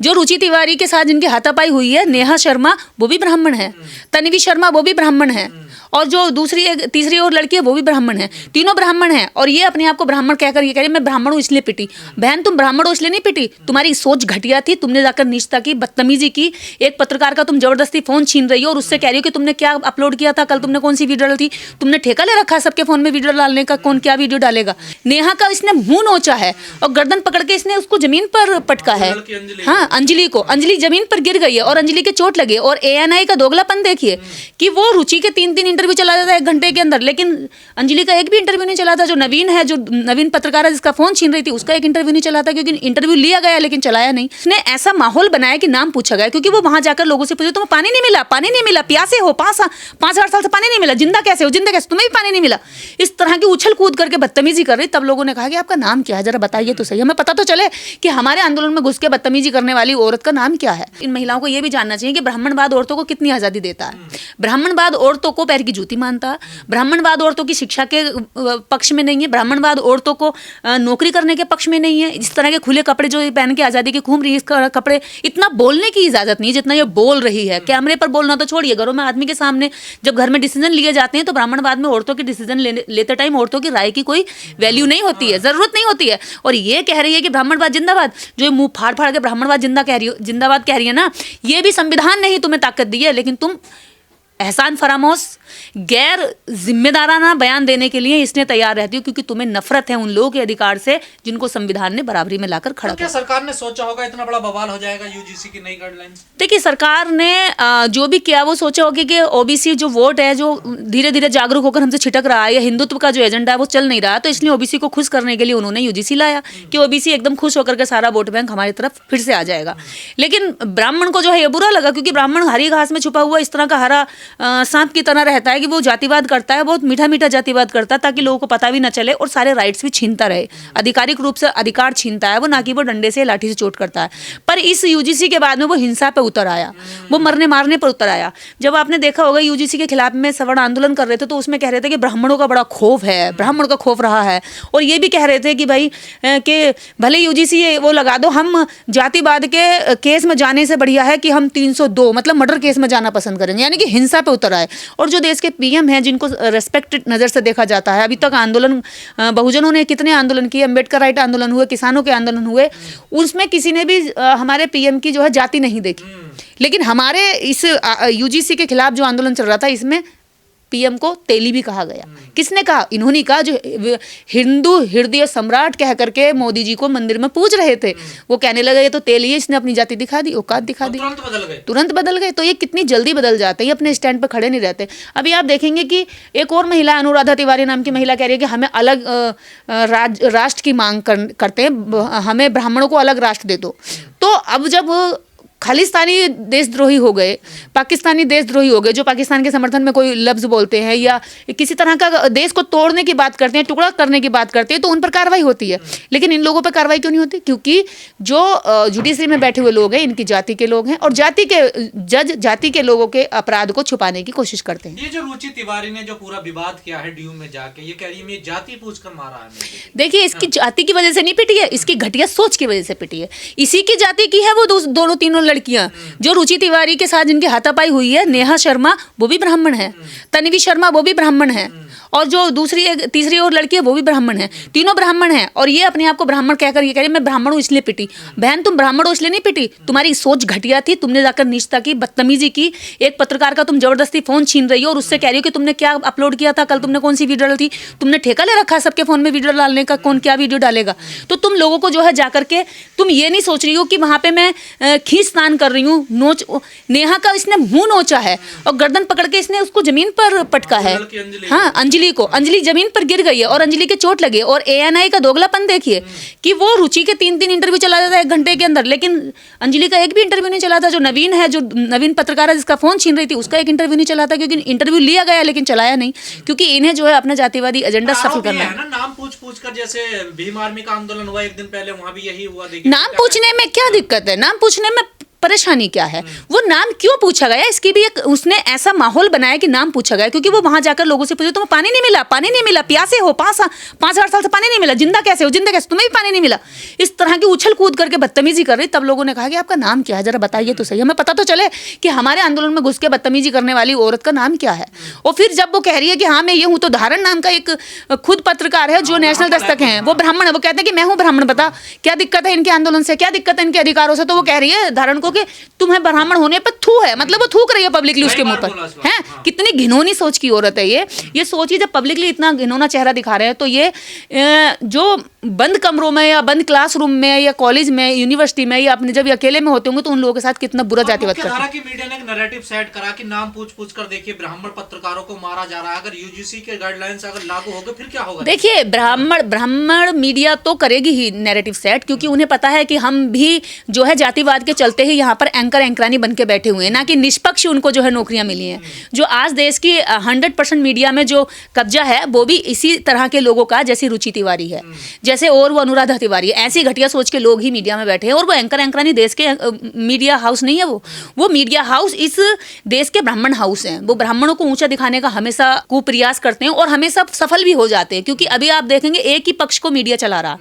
जो रुचि तिवारी के साथ जिनकी हाथापाई हुई है, नेहा शर्मा, वो भी ब्राह्मण है, तन्वी शर्मा वो भी ब्राह्मण है, और जो तीसरी और लड़की है वो भी ब्राह्मण है, तीनों ब्राह्मण हैं। और ये अपने आप को ब्राह्मण कहकर ये कह रही मैं ब्राह्मण हूँ इसलिए पिटी। बहन तुम ब्राह्मण हो इसलिए नहीं पिटी, तुम्हारी सोच घटिया थी, तुमने जाकर नीचता की, बदतमीजी की, एक पत्रकार का तुम जबरदस्ती फोन छीन रही हो और उससे कह रही हो कि तुमने क्या अपलोड किया था, कल तुमने कौन सी वीडियो डाली थी, तुमने ठेका ले रखा है सबके फोन में वीडियो डालने का, कौन क्या वीडियो डालेगा। नेहा का इसने मुंह नोचा है और गर्दन पकड़ के इसने उसको जमीन पर पटका है। हाँ, अंजलि को, अंजलि जमीन पर गिर गई है और अंजलि के चोट लगी। और ANI का दोगलापन देखिए कि वो रुचि के 3 इंटरव्यू चला जाता है 1 घंटे के अंदर, लेकिन अंजलि का एक भी इंटरव्यू नहीं चला था। जो नवीन पत्रकार है जिसका फोन छीन रही थी, उसका एक इंटरव्यू नहीं चला था, क्योंकि इंटरव्यू लिया गया लेकिन चलाया नहीं। उसने ऐसा माहौल बनाया कि नाम पूछा गया, क्योंकि वो वहां जाकर लोगों से पूछे तुम्हें पानी नहीं मिला, पानी नहीं मिला, प्यासे हो, 5-8 साल से पानी नहीं मिला, जिंदा कैसे हो, जिंदा कैसे, तुम्हें भी पानी नहीं मिला। इस तरह की उछल कूद करके बदतमीजी कर रही। तब लोगों ने कहा कि आपका नाम क्या है, जरा बताइए तो सही, हमें पता तो चले कि हमारे आंदोलन में घुस के बदतमीजी करने वाली औरत का नाम क्या है। इन महिलाओं को यह भी जानना चाहिए कि ब्राह्मणवाद औरतों को कितनी आजादी देता है। ब्राह्मणवाद औरतों को पैर की जूती मानता है, ब्राह्मणवाद औरतों की शिक्षा के पक्ष में नहीं है, ब्राह्मणवाद औरतों को नौकरी करने के पक्ष में नहीं है। इस तरह के खुले कपड़े जो पहन के आजादी की घूम रही है, कपड़े, इतना बोलने की इजाजत नहीं जितना ये बोल रही है। कैमरे पर बोलना तो छोड़िए, घरों में आदमी के सामने जब घर में डिसीजन लिए जाते हैं तो ब्राह्मणवाद में औरतों के डिसीजन लेते टाइम औरतों की राय की कोई वैल्यू नहीं होती है, जरूरत नहीं होती है। और ये कह रही है कि ब्राह्मणवाद जिंदाबाद, जो मुंह फाड़ फाड़ के ब्राह्मणवाद जिंदाबाद कह रही है ना, ये भी संविधान ने ही तुम्हें ताकत दी है, लेकिन तुम एहसान फरामोश गैर जिम्मेदाराना बयान देने के लिए इसने तैयार रहती हो, क्योंकि तुम्हें नफरत है उन लोगों के अधिकार से जिनको संविधान ने बराबरी में लाकर खड़ा किया। सरकार ने सोचा होगा इतना बड़ा बवाल हो जाएगा यूजीसी की नई गाइडलाइंस? देखिए, सरकार ने जो भी किया वो सोचा होगा कि ओबीसी जो वोट है, जो धीरे धीरे जागरूक होकर हमसे छिटक रहा है, या हिंदुत्व का जो एजेंडा है वो चल नहीं रहा, तो इसलिए ओबीसी को खुश करने के लिए उन्होंने यूजीसी लाया कि ओबीसी एकदम खुश होकर के सारा वोट बैंक हमारी तरफ फिर से आ जाएगा। लेकिन ब्राह्मण को जो है ये बुरा लगा, क्योंकि ब्राह्मण हरी घास में छुपा हुआ इस तरह का हरा सांप की तरह रहता है कि वो जातिवाद करता है, बहुत मीठा मीठा जातिवाद करता है, ताकि लोगों को पता भी न चले, और सारे राइट्स भी छीनता रहे, आधिकारिक रूप से अधिकार छीनता है वो, ना कि वो डंडे से लाठी से चोट करता है। पर इस यूजीसी के बाद में वो हिंसा पे उतर आया, वो मरने मारने पर उतर आया। जब आपने देखा होगा यूजीसी के खिलाफ में सवर्ण आंदोलन कर रहे थे तो उसमें कह रहे थे कि ब्राह्मणों का बड़ा खौफ है, ब्राह्मण का खौफ रहा है, और ये भी कह रहे थे कि भाई कि भले यूजीसी वो लगा दो, हम जातिवाद के केस में जाने से बढ़िया है कि हम 302 मतलब मर्डर केस में जाना पसंद करेंगे, यानी कि हिंसा पे उतर आए। और जो देश के पीएम हैं जिनको रेस्पेक्टेड नज़र से देखा जाता है, अभी तक आंदोलन बहुजनों ने कितने आंदोलन किए, अम्बेडकर राइट आंदोलन हुए, किसानों के आंदोलन हुए, उसमें किसी ने भी हमारे पीएम की जो है जाति नहीं देखी। लेकिन हमारे इस यूजीसी के खिलाफ जो आंदोलन चल रहा था इसमें पीएम को तेली भी कहा गया। किसने कहा? इन्होंने कहा, जो हिंदू हृदय सम्राट कह करके मोदी जी को मंदिर में पूज रहे थे, वो कहने लगे ये तो तेली है, इसने अपनी जाति दिखा दी, औकात दिखा दी, तुरंत बदल गए। तो ये कितनी जल्दी बदल जाते हैं, अपने स्टैंड पर खड़े नहीं रहते। अभी आप देखेंगे कि एक और महिला, अनुराधा तिवारी नाम की महिला, कह रही है कि हमें अलग राष्ट्र की मांग करते हैं, हमें ब्राह्मणों को अलग राष्ट्र दे दो। तो अब जब खालिस्तानी देशद्रोही हो गए, पाकिस्तानी देशद्रोही हो गए, जो पाकिस्तान के समर्थन में कोई लफ्ज़ बोलते हैं या किसी तरह का देश को तोड़ने की बात करते हैं, टुकड़ा करने की बात करते हैं, तो उन पर कार्रवाई होती है। लेकिन इन लोगों पर कार्रवाई क्यों नहीं होती? क्योंकि जो जुडिशरी में बैठे हुए लोग हैं इनकी जाति के लोग हैं, और जाति के जज जाति के लोगों के अपराध को छुपाने की कोशिश करते हैं। ये जो रुचि तिवारी ने जो पूरा विवाद किया है डीयू में जाके, ये कह रही है जाति पूछ कर मारा है। देखिए, इसकी जाति की वजह से नहीं पिटी है, इसकी घटिया सोच की वजह से पिटी है। इसी की जाति की है वो दोनों तीनों लड़कियां। जो रुचि तिवारी के साथ जिनकी हाथापाई हुई है, नेहा शर्मा वो भी ब्राह्मण है, तन्वी शर्मा वो भी ब्राह्मण है, और जो तीसरी और लड़की है वो भी ब्राह्मण है, तीनों ब्राह्मण हैं। और ये अपने आप को ब्राह्मण कहकर ये कह रही मैं ब्राह्मण हूँ इसलिए पिटी। बहन तुम ब्राह्मण हो इसलिए नहीं पिटी, तुम्हारी सोच घटिया थी, तुमने जाकर नीचता की, बदतमीजी की, एक पत्रकार का तुम जबरदस्ती फोन छीन रही हो और उससे कह रही हो कि तुमने क्या अपलोड किया था, कल तुमने कौन सी वीडियो डाली थी, तुमने ठेका ले रखा है सबके फोन में वीडियो डालने का, कौन क्या वीडियो डालेगा। तो तुम लोगों को जो है जाकर के तुम ये नहीं सोच रही हो कि वहां पे मैं खींचतान कर रही हूँ, नेहा का इसने मुंह नोचा है और गर्दन पकड़ के इसने उसको जमीन पर पटका है। हाँ, अंजलि को, अंजलि जमीन पर गिर गई है और अंजलि के चोट लगी। और ANI का दोगलापन देखिए कि वो रुचि के 3 इंटरव्यू चला जाता है 1 घंटे के अंदर, लेकिन अंजलि का एक भी इंटरव्यू नहीं चला था। जो नवीन पत्रकार है जिसका फोन छीन रही थी, उसका एक इंटरव्यू नहीं चला था, क्योंकि इंटरव्यू लिया गया लेकिन चलाया नहीं, क्योंकि इन्हें जो है अपना जातिवादी एजेंडा सफल करना है। नाम पूछ कर, जैसे भीम आर्मी का आंदोलन हुआ 1 दिन पहले, वहां भी यही हुआ। नाम पूछने में क्या दिक्कत है? नाम पूछने में परेशानी क्या है, वो नाम क्यों पूछा गया, इसकी भी एक उसने ऐसा माहौल बनाया कि नाम पूछा गया, क्योंकि वो वहां जाकर लोगों से पूछे तुम्हें पानी नहीं मिला, पानी नहीं मिला, प्यासे हो, 5-8 साल से पानी नहीं मिला, जिंदा कैसे हो, जिंदा कैसे, तुम्हें भी पानी नहीं मिला, इस तरह की उछल कूद करके बदतमीजी कर रही। तब लोगों ने कहा कि आपका नाम क्या है, जरा बताइए तो सही, हमें पता तो चले कि हमारे आंदोलन में घुस के बदतमीजी करने वाली औरत का नाम क्या है। और फिर जब वो कह रही है कि हाँ मैं ये हूँ, तो धारण नाम का एक खुद पत्रकार है जो नेशनल दस्तक है, वो ब्राह्मण है, वो कहते हैं कि मैं हूँ ब्राह्मण, बता क्या दिक्कत है इनके आंदोलन से, क्या दिक्कत है इनके अधिकारों से। तो वो कह रही है धारण को कि तुम्हें ब्राह्मण होने पर थू है, मतलब वो थूक रही है पब्लिकली उसके मुंह पर है। कितनी घिनौनी सोच की औरत है ये सोचिए, जब पब्लिकली इतना घिनौना चेहरा दिखा रहे हैं, तो ये जो बंद कमरों में या बंद क्लासरूम में या कॉलेज में यूनिवर्सिटी में या अपने जब ये अकेले में होते होंगे तो उन लोगों के साथ कितना बुरा जातिवाद करते हैं। की मीडिया ने एक नैरेटिव सेट करा कि नाम पूछ कर देखिए ब्राह्मण पत्रकारों को मारा जा रहा है, अगर यूजीसी के गाइडलाइंस अगर लागू होगा फिर क्या होगा। देखिए ब्राह्मण मीडिया तो करेगी ही नैरेटिव सेट, क्योंकि उन्हें पता है कि हम भी जो है जातिवाद के चलते ही यहाँ पर एंकरानी बन के बैठे हुए हैं, ना कि निष्पक्ष उनको जो है नौकरियां मिली हैं। जो आज देश की 100% मीडिया में जो कब्जा है वो भी इसी तरह के लोगों का, जैसे रुचि तिवारी है, जैसे और वो अनुराधा तिवारी है, ऐसी घटिया सोच के लोग ही मीडिया में बैठे हैं। और वो एंकरानी देश के मीडिया हाउस नहीं है, वो मीडिया हाउस इस देश के ब्राह्मण हाउस हैं। वो ब्राह्मणों को ऊंचा दिखाने का हमेशा कुप्रयास करते हैं और हमेशा सफल भी हो जाते हैं, क्योंकि अभी आप देखेंगे एक ही पक्ष को मीडिया चला रहा।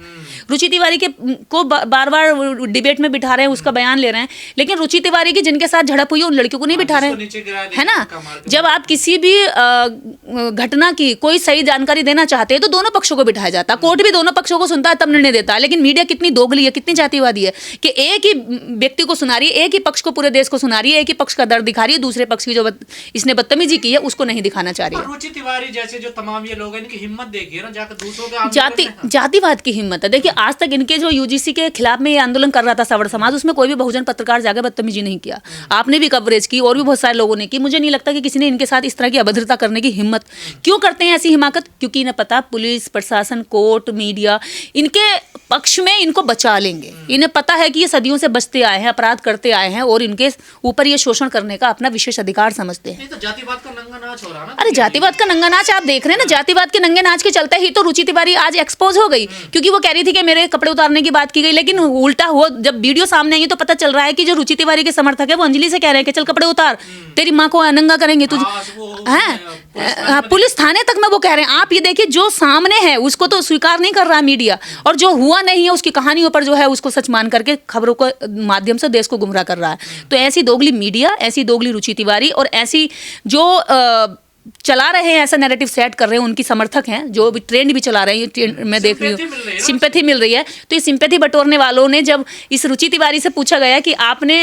रुचि तिवारी को बार बार डिबेट में बिठा रहे हैं, उसका बयान ले रहे हैं, लेकिन रुचि तिवारी की जिनके साथ झड़प हुई है उन लड़कियों को नहीं बिठा रहे हैं, है ना। जब आप किसी भी घटना की कोई सही जानकारी देना चाहते हैं तो दोनों पक्षों को बिठाया जाता है, कोर्ट भी दोनों पक्षों को सुनता है तब निर्णय देता है। लेकिन मीडिया कितनी दोगली है, कितनी जातिवादी है कि एक ही व्यक्ति को सुना रही है, एक ही पक्ष को पूरे देश को सुना रही है, एक ही पक्ष का दर्द दिखा रही है, दूसरे पक्ष की जो इसने बदतमीजी की है उसको नहीं दिखाना चाह रही है। रुचि तिवारी जैसे जो तमाम ये लोग हैं, इनकी हिम्मत देखिए ना, जाकर दूसरों के जातिवाद की हिम्मत है। देखिए आज तक इनके जो यूजीसी के खिलाफ में ये आंदोलन कर रहा था सवर्ण समाज, उसमें कोई भी बहुजन पत्रकार जाकर बदतमीजी नहीं किया। आपने भी कवरेज की और भी बहुत सारे लोगों ने की। मुझे नहीं लगता कि किसी ने इनके साथ इस तरह की अभद्रता करने की हिम्मत क्यों करते हैं, ऐसी हिमाकत, क्योंकि इन्हें पता पुलिस प्रशासन कोर्ट मीडिया इनके पक्ष में इनको बचा लेंगे। इन्हें पता है कि ये सदियों से बचते आए हैं, अपराध करते आए हैं और इनके ऊपर ये शोषण करने का अपना विशेष अधिकार समझते हैं। तो जातिवाद का नंगा नाच हो रहा ना। अरे जातिवाद का नंगा नाच आप देख रहे हैं ना, जातिवाद के नंगे नाच के चलते ही तो रुचि तिवारी आज एक्सपोज हो गई, क्योंकि वो कह रही थी कि मेरे कपड़े उतारने की बात की गई, लेकिन उल्टा हुआ जब वीडियो सामने आई तो पता चल रहा है कि जो रुचि तिवारी के समर्थक है वो अंजलि से कह रहे हैं कि चल कपड़े उतार, तेरी माँ को नंगा करेंगे तुझे, हैं पुलिस थाने तक में वो कह रहे हैं। आप ये देखिए जो सामने है उसको तो स्वीकार नहीं कर रहा मीडिया, और जो हुआ नहीं है उसकी कहानियों पर जो है उसको सच मान करके खबरों के माध्यम से देश को गुमराह कर रहा है। तो ऐसी दोगली मीडिया, ऐसी दोगली रुचि तिवारी और ऐसी जो चला रहे हैं, ऐसा नैरेटिव सेट कर रहे हैं, उनकी समर्थक हैं जो भी ट्रेंड भी चला रहे हैं, ये मैं देख रही हूँ सिंपैथी मिल रही है। तो ये सिंपैथी बटोरने वालों ने जब इस रुचि तिवारी से पूछा गया कि आपने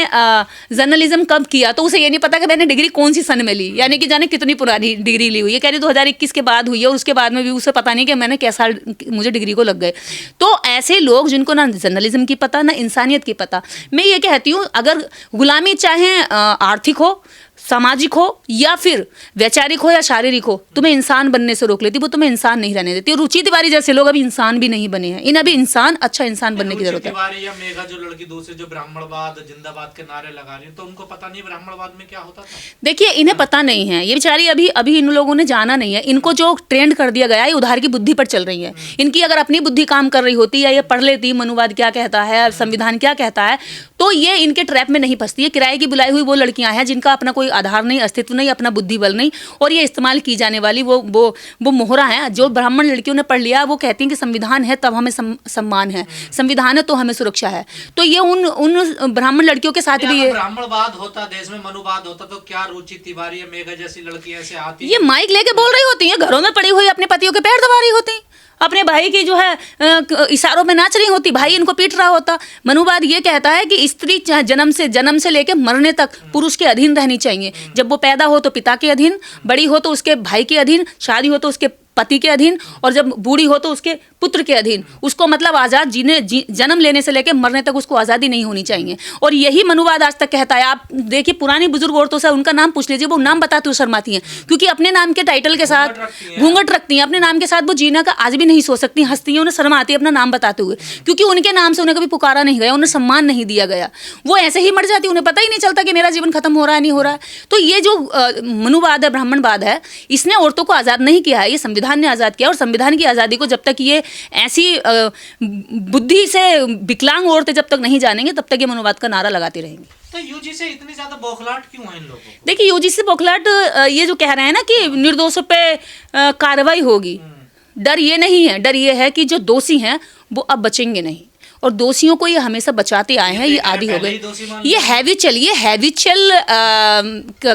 जर्नलिज्म कब किया, तो उसे ये नहीं पता कि मैंने डिग्री कौन सी सन में ली, यानी कि जाने कितनी पुरानी डिग्री ली हुई है। कह रही 2021 के बाद हुई है और उसके बाद में भी उसे पता नहीं कि मैंने कैसा मुझे डिग्री को लग गए। तो ऐसे लोग जिनको ना जर्नलिज्म की पता ना इंसानियत की पता, मैं ये कहती हूँ अगर गुलामी चाहे आर्थिक हो, सामाजिक हो या फिर वैचारिक हो या शारीरिक हो, तुम्हें इंसान बनने से रोक लेती, वो तुम्हें इंसान नहीं रहने देती। और रुचि तिवारी जैसे लोग अभी इंसान भी नहीं बने हैं, इन्हें अभी इंसान अच्छा इंसान बनने की जरूरत है। तिवारी या मेघा जो लड़की दूसरे जो ब्राह्मणवाद जिंदाबाद के नारे लगा रही है, तो उनको पता नहीं ब्राह्मणवाद में क्या होता था। देखिए इन्हें पता नहीं है, ये बेचारी अभी इन लोगों ने जाना नहीं है। इनको जो ट्रेंड कर दिया गया है उधार की बुद्धि पर चल रही है। इनकी अगर अपनी बुद्धि काम कर रही होती या ये पढ़ लेती मनुवाद क्या कहता है, संविधान क्या कहता है, तो ये इनके ट्रैप में नहीं फंसती है। किराए की बुलाई हुई वो लड़कियां हैं जिनका अपना कोई आधार नहीं, अस्तित्व नहीं, अपना बुद्धि बल नहीं, और ये इस्तेमाल की जाने वाली वो मोहरा है। जो ब्राह्मण लड़कियों ने पढ़ लिया वो कहती हैं कि संविधान है तब हमें सम्मान है, संविधान है तो हमें सुरक्षा है। तो ये उन ब्राह्मण लड़कियों के साथ भी ये ब्राह्मणवाद होता, देश में मनुवाद होता, तो क्या रुचि तिवारी या मेघा जैसी लड़कियां ऐसे आती, ये माइक लेके बोल रही होती हैं, घरों में पड़ी हुई अपने पतियों के पैर दबा रही होती, अपने भाई की जो है इशारों में नाच रही होती, भाई इनको पीट रहा होता। मनुवाद ये कहता है कि स्त्री जन्म से लेकर मरने तक पुरुष के अधीन रहनी चाहिए। जब वो पैदा हो तो पिता के अधीन, बड़ी हो तो उसके भाई के अधीन, शादी हो तो उसके पति के अधीन, और जब बूढ़ी हो तो उसके पुत्र के अधीन। उसको मतलब आज़ाद जन्म लेने से लेकर मरने तक उसको आज़ादी नहीं होनी चाहिए। और यही मनुवाद आज तक कहता है। आप देखिए पुरानी बुजुर्ग औरतों से उनका नाम पूछ लीजिए, वो नाम बताती हुई शर्माती हैं, क्योंकि अपने नाम के टाइटल के साथ घूंघट रखती हैं, अपने नाम के साथ वो जीना का आज भी नहीं सोच सकती, हंसती हैं, उन्हें शर्म आती है अपना नाम बताते हुए, क्योंकि उनके नाम से उन्हें कभी पुकारा नहीं गया, उन्हें सम्मान नहीं दिया गया। वो ऐसे ही मर जाती, उन्हें पता ही नहीं चलता कि मेरा जीवन खत्म हो रहा है नहीं हो रहा है। तो ये जो मनुवाद है, ब्राह्मणवाद है, इसने औरतों को आज़ाद नहीं किया है, ये संविधान ने आज़ाद किया। और संविधान की आज़ादी को जब तक ये ऐसी बुद्धि से विकलांग औरतें जब तक नहीं जानेंगे तब तक ये मनुवाद का नारा लगाती रहेंगी। अच्छा, यूजीसी इतनी ज्यादा बौखलाहट क्यों है इन लोगों को? देखिए यूजीसी बौखलाहट ये जो कह रहे हैं ना कि निर्दोषों पे कार्रवाई होगी, डर ये नहीं है, डर ये है कि जो दोषी हैं वो अब बचेंगे नहीं, और दोषियों को ये हमेशा बचाते आए हैं, ये आदी हो गए। ये हैविचुअल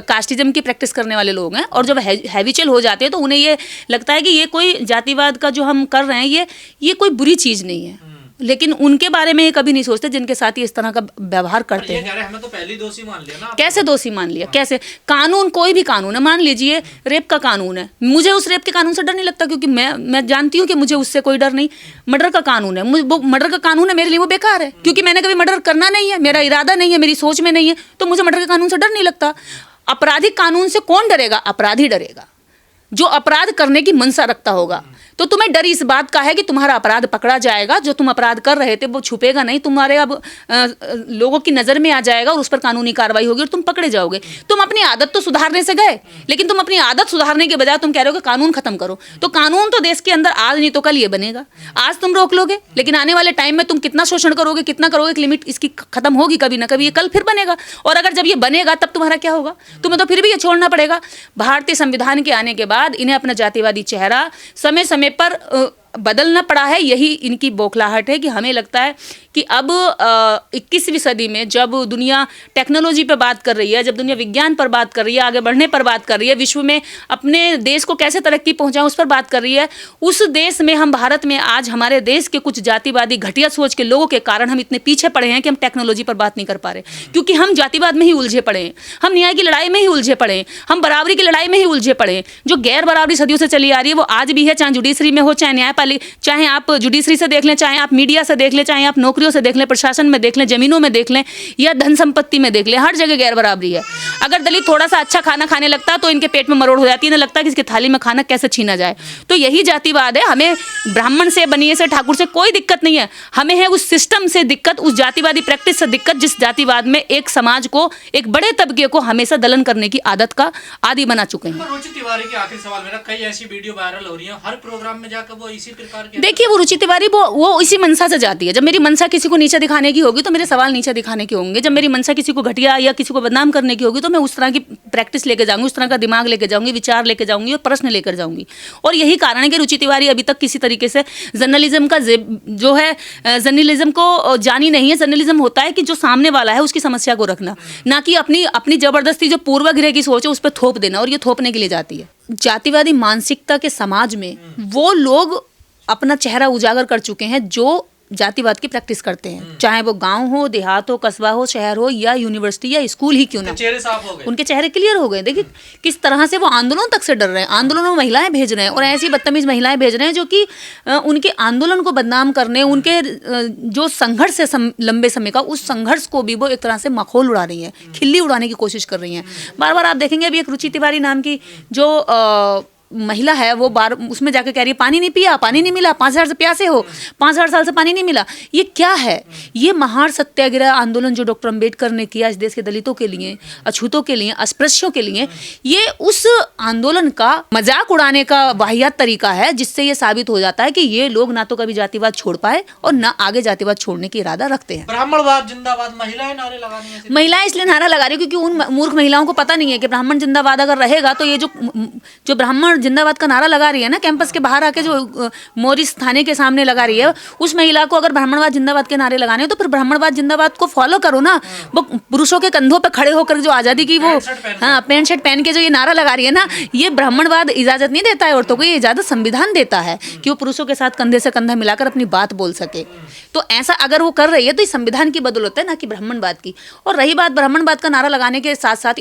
कास्टिज्म की प्रैक्टिस करने वाले लोग हैं, और जब हैविचुअल हो जाते हैं तो उन्हें ये लगता है कि ये कोई जातिवाद का जो हम कर रहे हैं ये कोई बुरी चीज़ नहीं है, लेकिन उनके बारे में ये कभी नहीं सोचते जिनके साथ ये इस तरह का व्यवहार करते हैं। हमें तो पहले दोषी मान लिया ना। कैसे दोषी मान लिया? कैसे? कानून, कोई भी कानून है, मान लीजिए रेप का कानून है, मुझे उस रेप के कानून से डर नहीं लगता, क्योंकि मैं जानती हूँ कि मुझे उससे कोई डर नहीं। मर्डर का कानून है, वो मर्डर का कानून है, मेरे लिए वो बेकार है, क्योंकि मैंने कभी मर्डर करना नहीं है, मेरा इरादा नहीं है, मेरी सोच में नहीं है, तो मुझे मर्डर के कानून से डर नहीं लगता। आपराधिक कानून से कौन डरेगा? अपराधी डरेगा, जो अपराध करने की मंशा रखता होगा। तो तुम्हें डर इस बात का है कि तुम्हारा अपराध पकड़ा जाएगा, जो तुम अपराध कर रहे थे वो छुपेगा नहीं, तुम्हारे अब लोगों की नज़र में आ जाएगा और उस पर कानूनी कार्रवाई होगी और तुम पकड़े जाओगे। तुम अपनी आदत तो सुधारने से गए, लेकिन तुम अपनी आदत सुधारने के बजाय तुम कह रहे हो कि कानून खत्म करो। तो कानून तो देश के अंदर आज नहीं तो कल ये बनेगा। आज तुम रोक लोगे, लेकिन आने वाले टाइम में तुम कितना शोषण करोगे, कितना करोगे, लिमिट इसकी खत्म होगी कभी ना कभी, ये कल फिर बनेगा। और अगर जब ये बनेगा तब तुम्हारा क्या होगा? तुम्हें तो फिर भी ये छोड़ना पड़ेगा। भारतीय संविधान के आने के बाद इन्हें अपना जातिवादी चेहरा समय समय पर बदलना पड़ा है। यही इनकी बौखलाहट है कि हमें लगता है कि अब 21वीं सदी में जब दुनिया टेक्नोलॉजी पर बात कर रही है, जब दुनिया विज्ञान पर बात कर रही है, आगे बढ़ने पर बात कर रही है, विश्व में अपने देश को कैसे तरक्की पहुंचाएं उस पर बात कर रही है, उस देश में हम भारत में आज हमारे देश के कुछ जातिवादी घटिया सोच के लोगों के कारण हम इतने पीछे पड़े हैं कि हम टेक्नोलॉजी पर बात नहीं कर पा रहे, क्योंकि हम जातिवाद में ही उलझे पड़े हैं, हम न्याय की लड़ाई में ही उलझे पड़े हैं, हम बराबरी की लड़ाई में ही उलझे पड़े हैं। जो गैर बराबरी सदियों से चली आ रही है वो आज भी है, चाहे जुडिशरी में हो, चाहे न्यायपालिका, चाहे आप जुडिशरी से देख लें, चाहे आप मीडिया से देख लें, चाहे आप नौकरियों से देख लें, प्रशासन में देख लें, जमीनों में देख लें, या धन संपत्ति में देख लें, हर जगह गैर बराबरी है। अगर दलित थोड़ा सा अच्छा खाना खाने लगता तो इनके पेट में मरोड़ हो जाती है, इन्हें लगता है कि इसकी थाली में खाना कैसे छीना जाए। तो यही जातिवाद है। हमें ब्राह्मण से, बनिए से, ठाकुर से कोई दिक्कत नहीं है, हमें है उस सिस्टम से दिक्कत, उस जातिवादी प्रैक्टिस से दिक्कत, जिस जातिवाद में एक समाज को, एक बड़े तबके को हमेशा दलन करने की आदत का आदी बना चुके हैं। रुचि तिवारी के आखिरी सवाल मेरा, कई ऐसी वीडियो वायरल हो रही है, हर प्रोग्राम में जाकर वो इसी प्रकार के, देखिए वो रुचि तिवारी वो इसी मनसा से जाती है। जब मेरी मनसा किसी को नीचे दिखाने की होगी तो मेरे सवाल नीचे दिखाने के होंगे, जब मेरी मनसा किसी को घटिया या किसी को बदनाम करने की होगी तो मैं उस तरह की प्रैक्टिस लेके जाऊंगी, उस तरह का दिमाग लेके जाऊंगी, विचार लेके जाऊंगी और प्रश्न लेकर जाऊंगी। और यही कारण है कि रुचि तिवारी अभी तक किसी तरीके से जर्नलिज्म का जो है, जर्नलिज्म को जानी नहीं है। जर्नलिज्म होता है कि जो सामने वाला है उसकी समस्या को रखना, ना कि अपनी जबरदस्ती जो पूर्वग्रह की सोच है उस पर थोप देना, और ये थोपने के लिए जाती है। जातिवादी मानसिकता के समाज में वो लोग अपना चेहरा उजागर कर चुके हैं जो जातिवाद की प्रैक्टिस करते हैं, चाहे वो गांव हो, देहात हो, कस्बा हो, शहर हो, या यूनिवर्सिटी या स्कूल ही क्यों ना, चेहरे साफ हो गए, उनके चेहरे क्लियर हो गए। देखिए किस तरह से वो आंदोलन तक से डर रहे हैं, आंदोलनों में महिलाएं भेज रहे हैं, और ऐसी बदतमीज महिलाएं भेज रहे हैं जो कि उनके आंदोलन को बदनाम करने, उनके जो संघर्ष है लंबे समय का, उस संघर्ष को भी वो एक तरह से मखौल उड़ा रही है, खिल्ली उड़ाने की कोशिश कर रही हैं। बार बार आप देखेंगे अभी एक रुचि तिवारी नाम की जो महिला है वो बार उसमें जाकर कह रही है पानी नहीं पिया, पानी नहीं मिला, 5000 से प्यासे हो, 5000 साल से पानी नहीं मिला। ये क्या है? ये महान सत्याग्रह आंदोलन जो डॉक्टर अंबेडकर ने किया इस देश के दलितों के लिए, अछूतों के लिए, अस्पृश्यों के लिए, ये उस आंदोलन का मजाक उड़ाने का वाहियात तरीका है, जिससे ये साबित हो जाता है कि ये लोग ना तो कभी जातिवाद छोड़ पाए और ना आगे जातिवाद छोड़ने की इरादा रखते हैं। ब्राह्मणवाद जिंदाबाद, महिलाएं नारे लगानी है, महिलाएं इसलिए नारा लगा रही है क्योंकि उन मूर्ख महिलाओं को पता नहीं है कि ब्राह्मण जिंदाबाद अगर रहेगा तो ये जो ब्राह्मण जिंदाबाद का नारा लगा रही है ना, कैंपस के बाहर आके जो मोरिस थाने के सामने लगा रही है, उस महिला को अगर ब्राह्मणवाद जिंदाबाद के नारे लगाने हो तो फिर ब्राह्मणवाद जिंदाबाद को फॉलो करो ना। वो पुरुषों के कंधों पे खड़े होकर जो आज़ादी की वो पैंट शर्ट पहन के जो ये नारा लगा रही है ना, ये ब्राह्मणवाद इजाजत नहीं देता है औरतों को, ये इजाजत संविधान देता है कि वो पुरुषों के साथ कंधे से कंधा मिलाकर अपनी बात बोल सके। तो ऐसा अगर वो कर रही है तो ये संविधान की बदौलत है, ना कि ब्राह्मणवाद की। और रही बात ब्राह्मणवाद का नारा लगाने के साथ साथ